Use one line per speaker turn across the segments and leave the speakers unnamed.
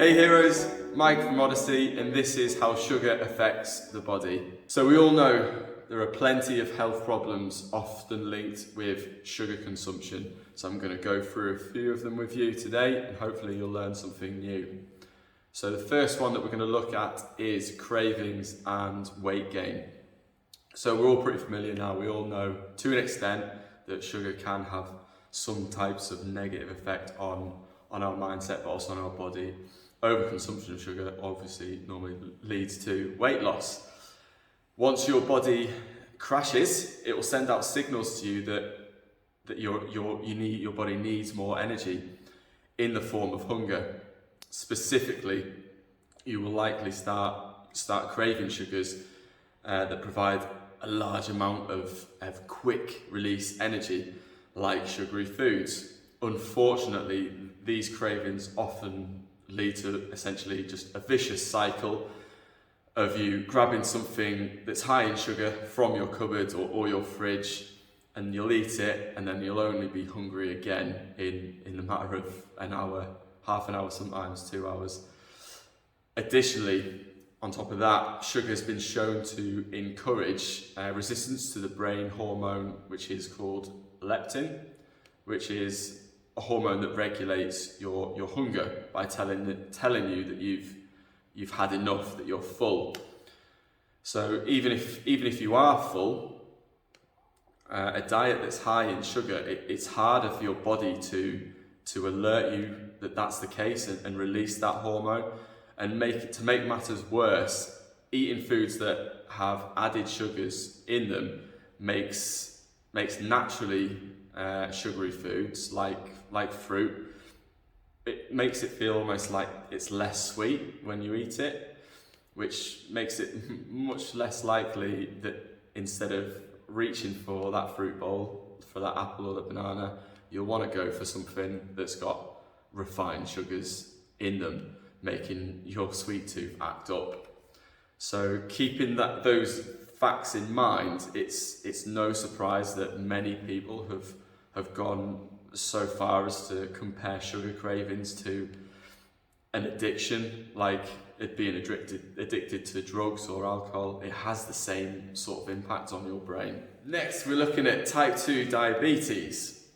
Hey heroes, Mike from Odyssey, and this is how sugar affects the body. So we all know there are plenty of health problems often linked with sugar consumption. So I'm going to go through a few of them with you today, and hopefully you'll learn something new. So the first one that we're going to look at is cravings and weight gain. So we're all pretty familiar now, we all know to an extent that sugar can have some types of negative effect on our mindset, but also on our body. Overconsumption of sugar obviously normally leads to weight loss. Once your body crashes, it will send out signals to you that your body needs more energy in the form of hunger. Specifically, you will likely start craving sugars that provide a large amount of quick release energy, like sugary foods. Unfortunately, these cravings often lead to essentially just a vicious cycle of you grabbing something that's high in sugar from your cupboard or your fridge, and you'll eat it, and then you'll only be hungry again in the matter of an hour, half an hour, sometimes 2 hours. Additionally, on top of that, sugar has been shown to encourage resistance to the brain hormone, which is called leptin, which is a hormone that regulates your hunger by telling you that you've had enough, that you're full. So even if you are full, a diet that's high in sugar, it's harder for your body to alert you that that's the case and release that hormone. And to make matters worse, eating foods that have added sugars in them makes naturally sugary foods like fruit, it makes it feel almost like it's less sweet when you eat it, which makes it much less likely that instead of reaching for that fruit bowl, for that apple or the banana, you'll want to go for something that's got refined sugars in them, making your sweet tooth act up. So keeping those facts in mind, it's no surprise that many people have gone so far as to compare sugar cravings to an addiction, like it being addicted to drugs or alcohol. It has the same sort of impact on your brain. Next, we're looking at type 2 diabetes.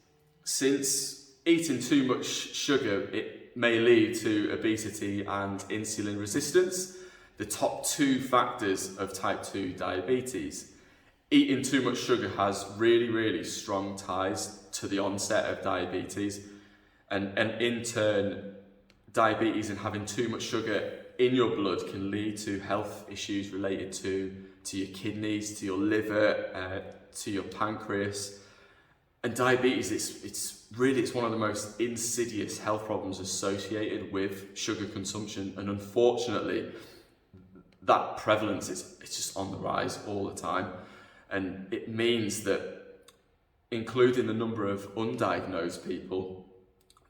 Since eating too much sugar, it may lead to obesity and insulin resistance, the top two factors of type 2 diabetes. Eating too much sugar has really, really strong ties to the onset of diabetes, and in turn, diabetes and having too much sugar in your blood can lead to health issues related to your kidneys, to your liver, to your pancreas. And diabetes, it's one of the most insidious health problems associated with sugar consumption, and unfortunately, that prevalence it's just on the rise all the time. And it means that, including the number of undiagnosed people,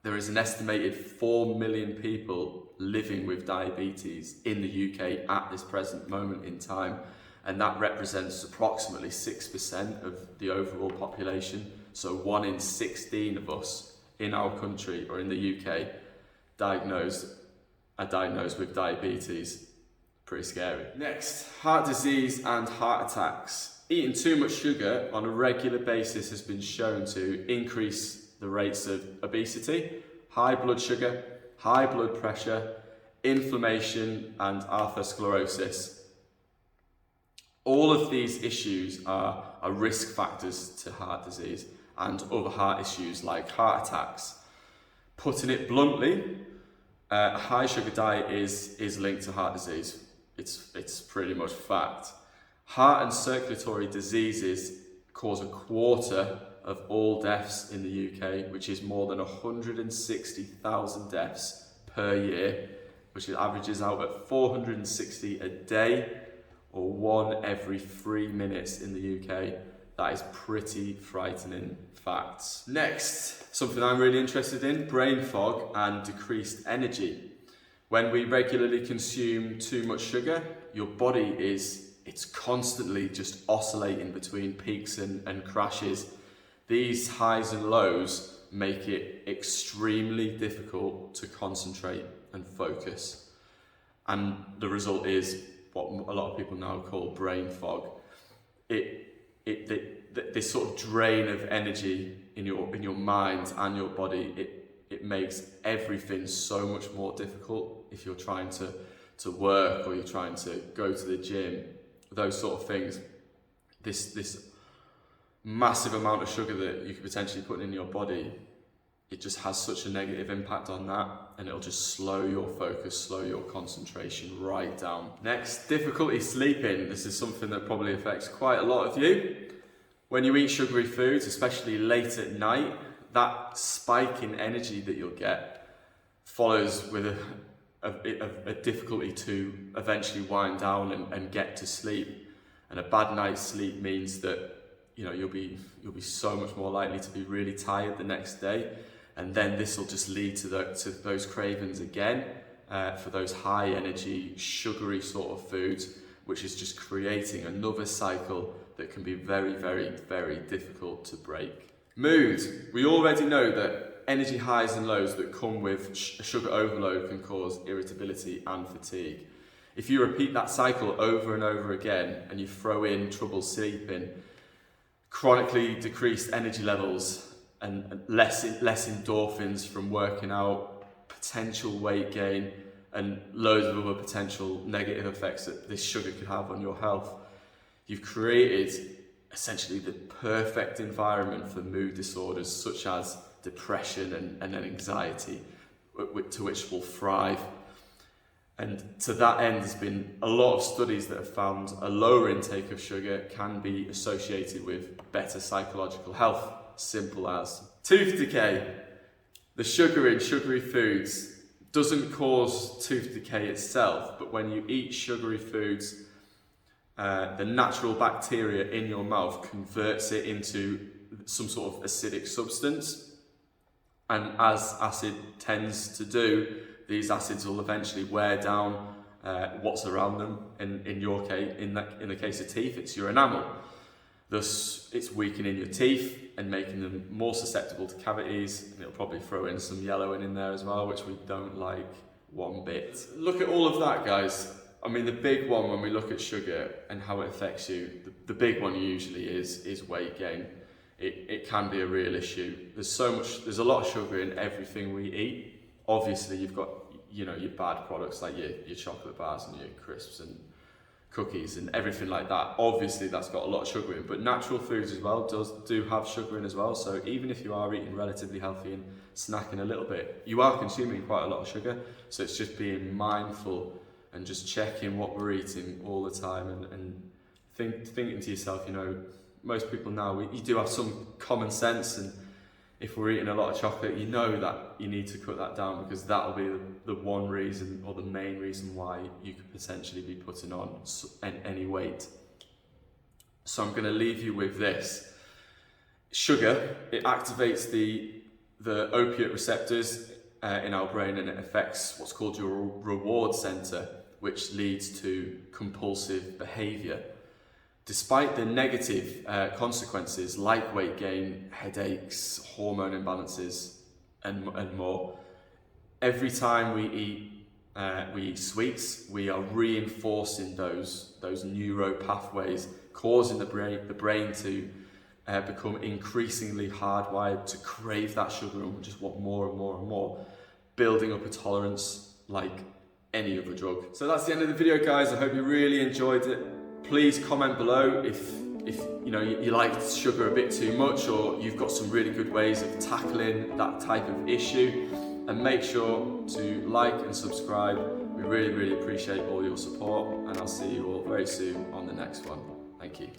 there is an estimated 4 million people living with diabetes in the UK at this present moment in time. And that represents approximately 6% of the overall population. So 1 in 16 of us in our country or in the UK are diagnosed with diabetes. Pretty scary. Next, heart disease and heart attacks. Eating too much sugar on a regular basis has been shown to increase the rates of obesity, high blood sugar, high blood pressure, inflammation, and atherosclerosis. All of these issues are risk factors to heart disease and other heart issues like heart attacks. Putting it bluntly, a high sugar diet is linked to heart disease. It's pretty much fact. Heart and circulatory diseases cause a quarter of all deaths in the UK, which is more than 160,000 deaths per year, which averages out at 460 a day, or 1 every 3 minutes in the UK. That is pretty frightening facts. Next, something I'm really interested in, brain fog and decreased energy. When we regularly consume too much sugar, your body it's constantly just oscillating between peaks and crashes. These highs and lows make it extremely difficult to concentrate and focus. And the result is what a lot of people now call brain fog. This sort of drain of energy in your mind and your body, it makes everything so much more difficult if you're trying to work or you're trying to go to the gym, those sort of things. This massive amount of sugar that you could potentially put in your body, it just has such a negative impact on that, and it'll just slow your focus, slow your concentration right down. Next, difficulty sleeping. This is something that probably affects quite a lot of you. When you eat sugary foods, especially late at night, that spike in energy that you'll get follows with a difficulty to eventually wind down and get to sleep. And a bad night's sleep means that you'll be so much more likely to be really tired the next day, and then this will just lead to those cravings again for those high energy, sugary sort of foods, which is just creating another cycle that can be very, very, very difficult to break. Mood. We already know that energy highs and lows that come with sugar overload can cause irritability and fatigue. If you repeat that cycle over and over again, and you throw in trouble sleeping, chronically decreased energy levels, and less endorphins from working out, potential weight gain, and loads of other potential negative effects that this sugar could have on your health, you've created essentially the perfect environment for mood disorders such as depression and anxiety, to which will thrive. And to that end, there's been a lot of studies that have found a lower intake of sugar can be associated with better psychological health. Simple as. Tooth decay. The sugar in sugary foods doesn't cause tooth decay itself, but when you eat sugary foods, the natural bacteria in your mouth converts it into some sort of acidic substance. And as acid tends to do, these acids will eventually wear down what's around them. In your case, in the case of teeth, it's your enamel. Thus, it's weakening your teeth and making them more susceptible to cavities. And it'll probably throw in some yellowing in there as well, which we don't like one bit. Look at all of that, guys. I mean, the big one when we look at sugar and how it affects you, the big one usually is weight gain. It can be a real issue. There's a lot of sugar in everything we eat. Obviously, you've got your bad products like your chocolate bars and your crisps and cookies and everything like that. Obviously, that's got a lot of sugar in, but natural foods as well do have sugar in as well. So even if you are eating relatively healthy and snacking a little bit, you are consuming quite a lot of sugar. So it's just being mindful and just checking what we're eating all the time and thinking to yourself, most people now, you do have some common sense, and if we're eating a lot of chocolate, you know that you need to cut that down, because that'll be the one reason or the main reason why you could potentially be putting on any weight. So I'm going to leave you with this. Sugar, it activates the opiate receptors in our brain, and it affects what's called your reward center, which leads to compulsive behavior. Despite the negative consequences like weight gain, headaches, hormone imbalances, and more, every time we eat sweets, we are reinforcing those neuro pathways, causing the brain to become increasingly hardwired to crave that sugar and just want more and more and more, building up a tolerance like any other drug. So that's the end of the video, guys. I hope you really enjoyed it. Please comment below if you like sugar a bit too much, or you've got some really good ways of tackling that type of issue. And make sure to like and subscribe. We really, really appreciate all your support, and I'll see you all very soon on the next one. Thank you.